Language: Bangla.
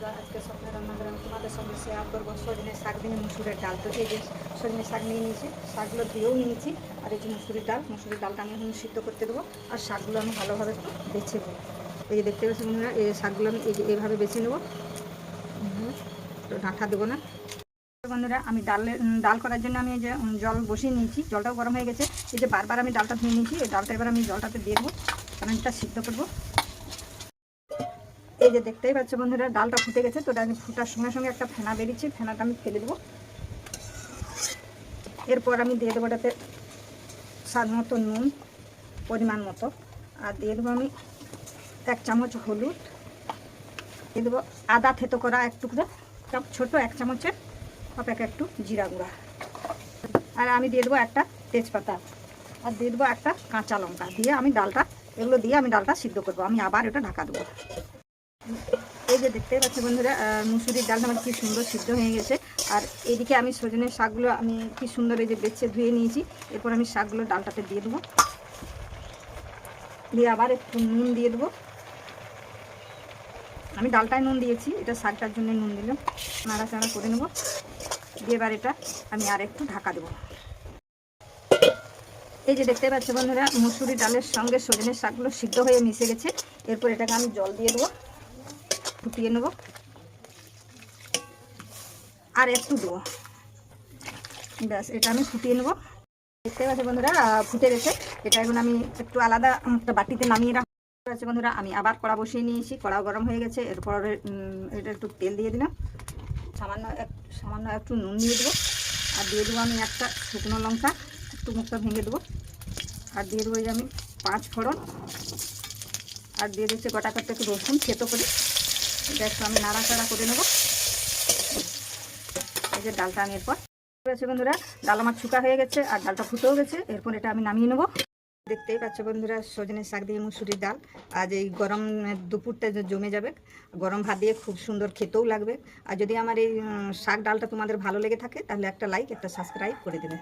বন্ধুরা, আজকে সকালে রান্না করে আমি তোমাদের সঙ্গে শেয়ার করবো সজনে শাক দিয়ে মুসুরের ডাল। তো এই যে সজনে শাক নিয়ে নিয়েছি, শাকগুলো ধুয়েও নিয়েছি। আর এই যে মুসুরির ডালটা আমি এখন সিদ্ধ করতে দেবো। আর শাকগুলো আমি ভালোভাবে একটু বেছে নেবো। এই যে দেখতে পাচ্ছি বন্ধুরা, এই শাকগুলো আমি এই যে এইভাবে বেছে নেবো, তো ডাঁটা দেবো না। বন্ধুরা, আমি ডাল করার জন্য আমি এই যে জল বসিয়ে নিয়েছি, জলটাও গরম হয়ে গেছে। এই যে বারবার আমি ডালটা ধুয়ে নিয়েছি, এই ডালটা এবার আমি জলটাতে দিয়ে দেবো, কারণ এটা সিদ্ধ করবো। এই যে দেখতেই পাচ্ছ বন্ধুরা, ডালটা ফুটে গেছে। তো আমি ফুটার সঙ্গে সঙ্গে একটা ফেনা বেরিয়েছে, ফেনাটা আমি ফেলে দেবো। এরপর আমি দিয়ে দেবো ওটাতে স্বাদ মতো নুন, পরিমাণ মতো। আর দিয়ে দেবো আমি 1 চামচ হলুদ, দিয়ে দেবো আদা থেতো করা এক টুকরো, ছোটো 1 চামচের একটু জিরা গুঁড়া। আর আমি দিয়ে দেবো একটা তেজপাতা, আর দিয়ে দেবো একটা কাঁচা লঙ্কা। দিয়ে আমি এগুলো দিয়ে আমি ডালটা সিদ্ধ করবো। আমি আবার এটা ঢাকা দেবো। এই যে দেখতেই পাচ্ছি বন্ধুরা, মুসুরির ডালটা আমার কি সুন্দর সিদ্ধ হয়ে গেছে। আর এইদিকে আমি সজনের শাকগুলো আমি কি সুন্দর এই যে বেছে ধুয়ে নিয়েছি। এরপর আমি শাকগুলো ডালটাতে দিয়ে দেবো, দিয়ে আবার একটু নুন দিয়ে দেবো। আমি ডালটায় নুন দিয়েছি, এটা শাকটার জন্য নুন দিলাম। নাড়াচাড়া করে নেবো, দিয়ে এবার এটা আমি আর একটু ঢাকা দেবো। এই যে দেখতে পাচ্ছি বন্ধুরা, মুসুরি ডালের সঙ্গে সজনের শাকগুলো সিদ্ধ হয়ে মিশে গেছে। এরপর এটাকে আমি জল দিয়ে দেবো, ফুটিয়ে নেবো, আর একটু দেবো, ব্যাস এটা আমি ফুটিয়ে নেবো। দেখতে পাচ্ছি বন্ধুরা, ফুটে গেছে। এটা এখন আমি একটু আলাদা একটা বাটিতে নামিয়ে রাখতে পারছি বন্ধুরা। আমি আবার কড়া বসিয়ে নিয়েছি, কড়াও গরম হয়ে গেছে। এরপর এটা একটু তেল দিয়ে দিলাম, সামান্য একটু নুন দিয়ে দেবো। আর দিয়ে দেবো আমি একটা শুকনো লঙ্কা, একটু মুখটা ভেঙে দেবো। আর দিয়ে দেবো যে আমি 5 ফোড়ন। আর দিয়ে দিচ্ছি গোটা করতে একটু রসুন থেতো করে। এটা একটু আমি নাড়াচাড়া করে নেবো। এই যে ডালটা আমি এরপর আছে বন্ধুরা, ডাল আমার শুকা হয়ে গেছে আর ডালটা ফুটেও গেছে। এরপর এটা আমি নামিয়ে নেবো। দেখতেই পাচ্ছ বন্ধুরা, সজনে শাক দিয়ে মুসুরির ডাল আজ এই গরম দুপুরটা জমে যাবে। গরম ভাত দিয়ে খুব সুন্দর খেতেও লাগবে। আর যদি আমার এই শাক ডালটা তোমাদের ভালো লেগে থাকে, তাহলে একটা লাইক, একটা সাবস্ক্রাইব করে দেবে।